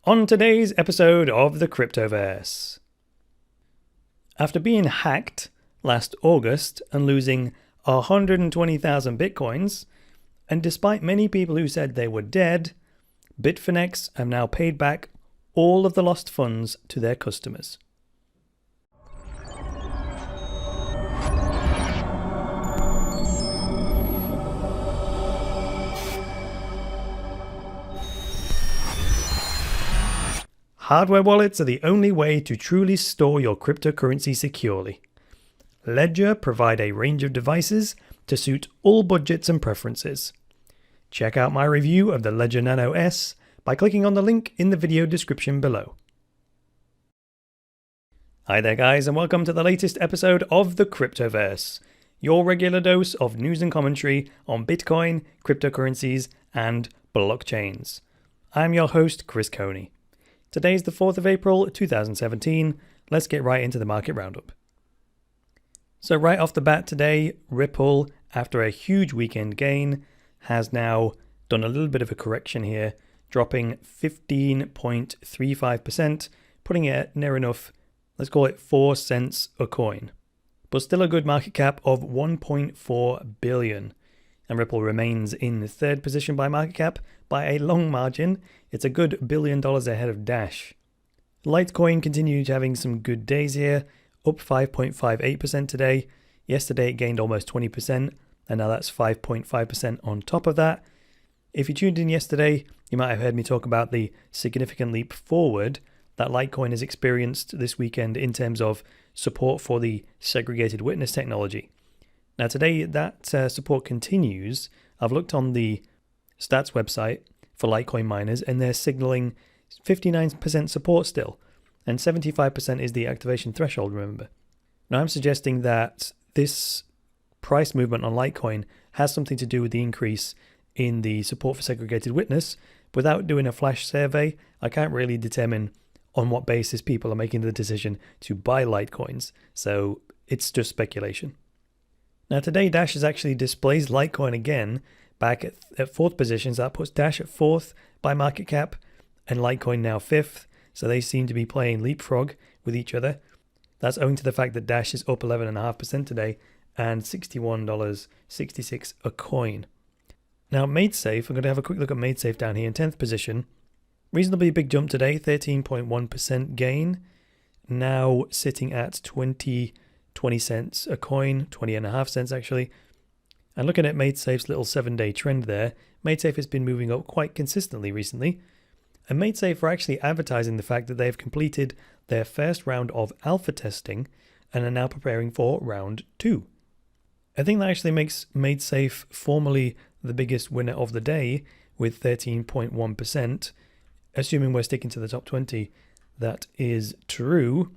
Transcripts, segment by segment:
On today's episode of the Cryptoverse. After being hacked last August and losing 120,000 bitcoins, and despite many people who said they were dead, Bitfinex have now paid back all of the lost funds to their customers. Hardware wallets are the only way to truly store your cryptocurrency securely. Ledger provide a range of devices to suit all budgets and preferences. Check out my review of the Ledger Nano S by clicking on the link in the video description below. Hi there guys, and welcome to the latest episode of the Cryptoverse, your regular dose of news and commentary on Bitcoin, cryptocurrencies, and blockchains. I'm your host, Chris Coney. Today's the 4th of April 2017. Let's get right into the market roundup. So right off the bat today, Ripple, after a huge weekend gain, has now done a little bit of a correction here, dropping 15.35%, putting it near enough, let's call it 4 cents a coin. But still a good market cap of 1.4 billion. And Ripple remains in the third position by market cap by a long margin. It's a good $1 billion ahead of Dash. Litecoin continued having some good days here, up 5.58% today. Yesterday it gained almost 20%, and now that's 5.5% on top of that. If you tuned in yesterday, you might have heard me talk about the significant leap forward that Litecoin has experienced this weekend in terms of support for the segregated witness technology. Now today that support continues. I've looked on the stats website for Litecoin miners and they're signaling 59% support still, and 75% is the activation threshold, remember. Now I'm suggesting that this price movement on Litecoin has something to do with the increase in the support for segregated witness. Without doing a flash survey, I can't really determine on what basis people are making the decision to buy Litecoins, so it's just speculation. Now today Dash has actually displaced Litecoin again, back at fourth positions. That puts Dash at fourth by market cap and Litecoin now fifth, so they seem to be playing leapfrog with each other. That's owing to the fact that Dash is up 11.5% today and $61.66 a coin. Now MadeSafe, I'm going to have a quick look at MadeSafe down here in 10th position. Reasonably big jump today, 13.1% gain, now sitting at 20 cents a coin, 20.5 cents actually. And looking at MadeSafe's little 7-day trend there, MadeSafe has been moving up quite consistently recently. And MadeSafe are actually advertising the fact that they've completed their first round of alpha testing and are now preparing for round 2. I think that actually makes MadeSafe formally the biggest winner of the day with 13.1%. Assuming we're sticking to the top 20, that is true.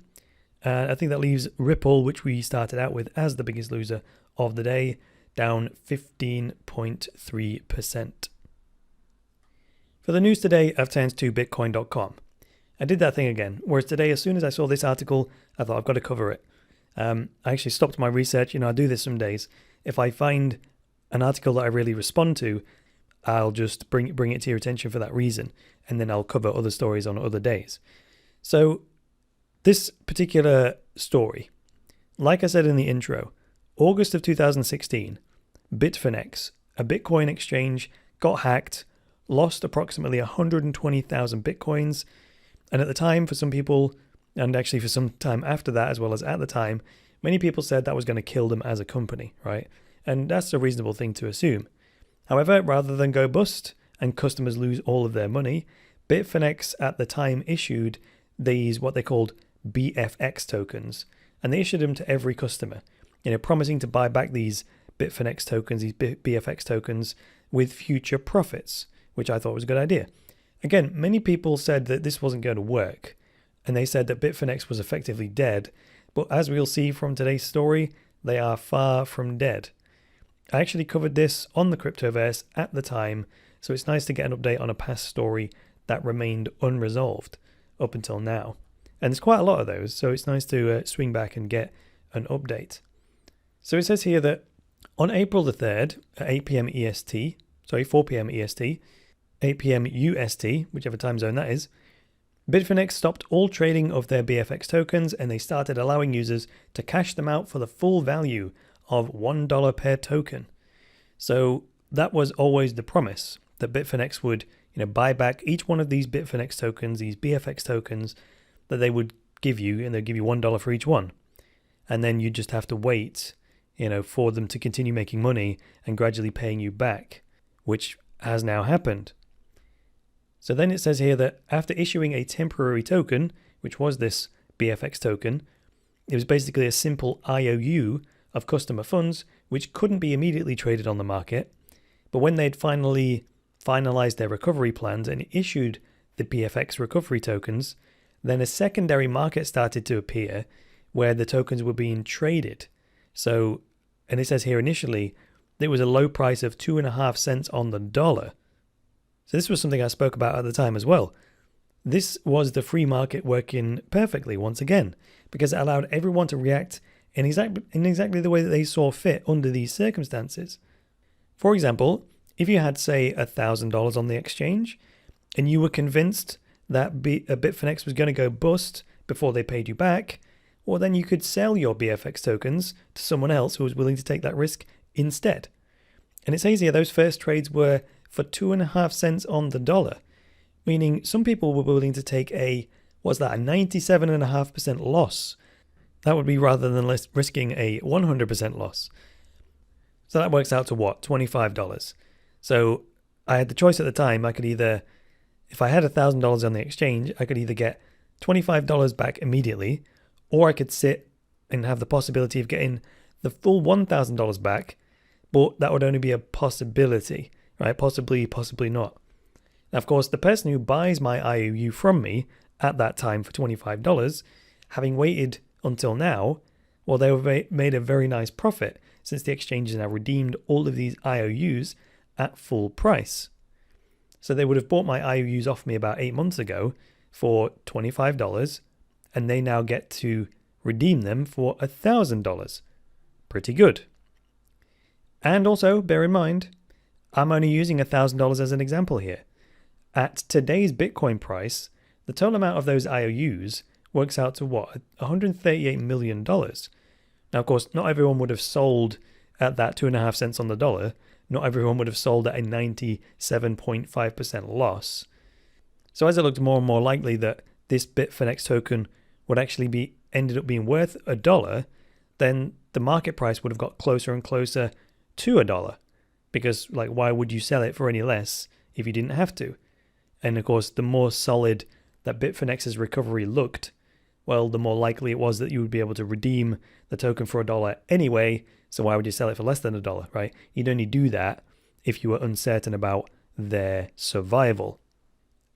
I think that leaves Ripple, which we started out with as the biggest loser of the day, down 15.3%. For the news today, I've turned to Bitcoin.com. I did that thing again, whereas today, as soon as I saw this article, I thought I've got to cover it. I actually stopped my research. I do this some days. If I find an article that I really respond to, I'll just bring it to your attention for that reason, and then I'll cover other stories on other days. So this particular story, like I said in the intro, August of 2016, Bitfinex, a Bitcoin exchange, got hacked, lost approximately 120,000 Bitcoins, and at the time for some people, and actually for some time after that as well as at the time, many people said that was going to kill them as a company, right? And that's a reasonable thing to assume. However, rather than go bust and customers lose all of their money, Bitfinex at the time issued these what they called BFX tokens, and they issued them to every customer, promising to buy back these Bitfinex tokens, these BFX tokens, with future profits, which I thought was a good idea. Again, many people said that this wasn't going to work, and they said that Bitfinex was effectively dead, but as we'll see from today's story, they are far from dead. I actually covered this on the Cryptoverse at the time, so it's nice to get an update on a past story that remained unresolved up until now. And there's quite a lot of those, so it's nice to swing back and get an update. So it says here that on April the 3rd at 8 p.m. EST, 4 p.m. EST, 8 p.m. UST, whichever time zone that is, Bitfinex stopped all trading of their BFX tokens and they started allowing users to cash them out for the full value of $1 per token. So that was always the promise, that Bitfinex would buy back each one of these Bitfinex tokens, these BFX tokens, that they would give you, and they'd give you $1 for each one. And then you just have to wait, for them to continue making money and gradually paying you back, which has now happened. So then it says here that after issuing a temporary token, which was this BFX token, it was basically a simple IOU of customer funds, which couldn't be immediately traded on the market. But when they'd finally finalized their recovery plans and issued the BFX recovery tokens, then a secondary market started to appear where the tokens were being traded. So, and it says here initially, there was a low price of 2.5 cents on the dollar. So this was something I spoke about at the time as well. This was the free market working perfectly once again, because it allowed everyone to react in exactly the way that they saw fit under these circumstances. For example, if you had, say, $1,000 on the exchange, and you were convinced that Bitfinex was going to go bust before they paid you back, well, then you could sell your BFX tokens to someone else who was willing to take that risk instead. And it says here those first trades were for 2.5 cents on the dollar, meaning some people were willing to take a 97.5% loss. That would be rather than risking a 100% loss. So that works out to what? $25. So I had the choice at the time. I could either, if I had $1,000 on the exchange, I could either get $25 back immediately, or I could sit and have the possibility of getting the full $1,000 back, but that would only be a possibility, right? Possibly not. Now, of course, the person who buys my IOU from me at that time for $25, having waited until now, well, they made a very nice profit since the exchange has now redeemed all of these IOUs at full price. So they would have bought my IOUs off me about 8 months ago for $25, and they now get to redeem them for $1,000. Pretty good. And also, bear in mind, I'm only using $1,000 as an example here. At today's Bitcoin price, the total amount of those IOUs works out to what? $138 million. Now, of course, not everyone would have sold at that 2.5 cents on the dollar. Not everyone would have sold at a 97.5% loss. So as it looked more and more likely that this Bitfinex token would actually ended up being worth $1, then the market price would have got closer and closer to $1. Because, why would you sell it for any less if you didn't have to? And of course, the more solid that Bitfinex's recovery looked, well, the more likely it was that you would be able to redeem the token for $1 anyway. So why would you sell it for less than $1, right? You'd only do that if you were uncertain about their survival.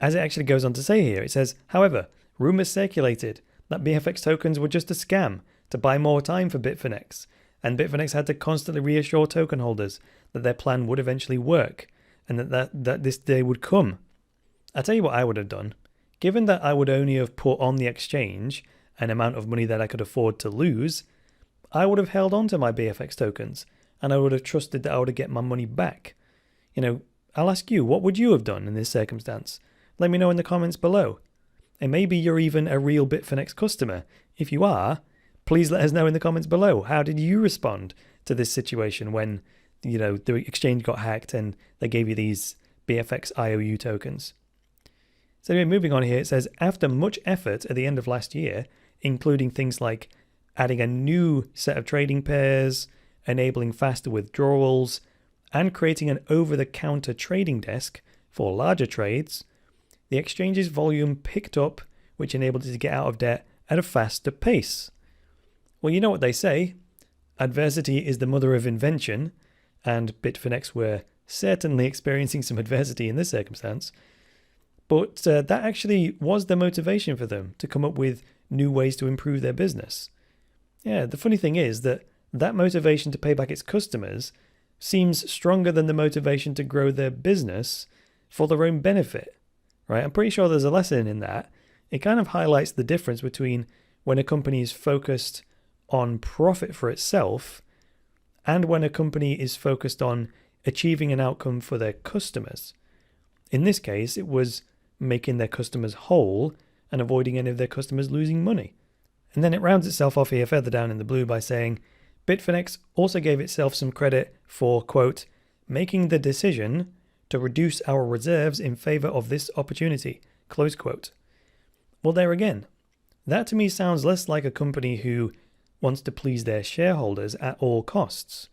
As it actually goes on to say here, it says, however, rumors circulated that BFX tokens were just a scam to buy more time for Bitfinex, and Bitfinex had to constantly reassure token holders that their plan would eventually work, and that this day would come. I'll tell you what I would have done. Given that I would only have put on the exchange an amount of money that I could afford to lose, I would have held on to my BFX tokens, and I would have trusted that I would get my money back. I'll ask you, what would you have done in this circumstance? Let me know in the comments below. And maybe you're even a real Bitfinex customer. If you are, please let us know in the comments below. How did you respond to this situation when, the exchange got hacked and they gave you these BFX IOU tokens? So anyway, moving on here, it says, after much effort at the end of last year, including things like adding a new set of trading pairs, enabling faster withdrawals, and creating an over-the-counter trading desk for larger trades, the exchange's volume picked up, which enabled it to get out of debt at a faster pace. Well, you know what they say, adversity is the mother of invention, and Bitfinex were certainly experiencing some adversity in this circumstance. But that actually was the motivation for them to come up with new ways to improve their business. Yeah, the funny thing is that motivation to pay back its customers seems stronger than the motivation to grow their business for their own benefit, right? I'm pretty sure there's a lesson in that. It kind of highlights the difference between when a company is focused on profit for itself and when a company is focused on achieving an outcome for their customers. In this case, it was making their customers whole and avoiding any of their customers losing money. And then it rounds itself off here further down in the blue by saying, Bitfinex also gave itself some credit for, quote, making the decision to reduce our reserves in favor of this opportunity, close quote. Well, there again, that to me sounds less like a company who wants to please their shareholders at all costs.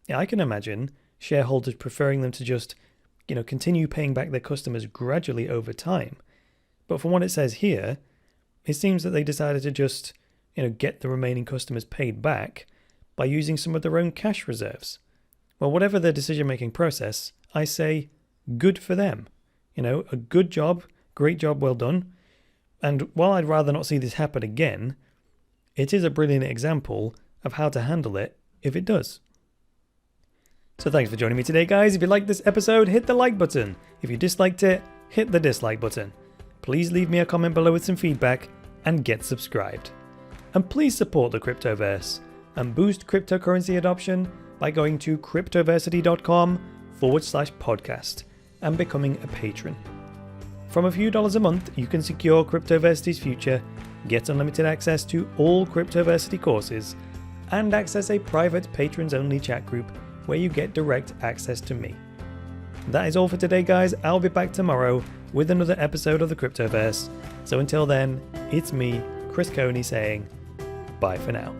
Yeah, I can imagine shareholders preferring them to just, continue paying back their customers gradually over time. But from what it says here, it seems that they decided to just, get the remaining customers paid back by using some of their own cash reserves. Well, whatever their decision-making process, I say good for them. A good job, great job, well done. And while I'd rather not see this happen again, it is a brilliant example of how to handle it if it does. So thanks for joining me today, guys. If you liked this episode, hit the like button. If you disliked it, hit the dislike button. Please leave me a comment below with some feedback and get subscribed. And please support the Cryptoverse and boost cryptocurrency adoption by going to cryptoversity.com/podcast and becoming a patron. From a few dollars a month, you can secure Cryptoversity's future, get unlimited access to all Cryptoversity courses, and access a private patrons-only chat group where you get direct access to me. That is all for today, guys. I'll be back tomorrow with another episode of the Cryptoverse. So until then, it's me, Chris Coney, saying bye for now.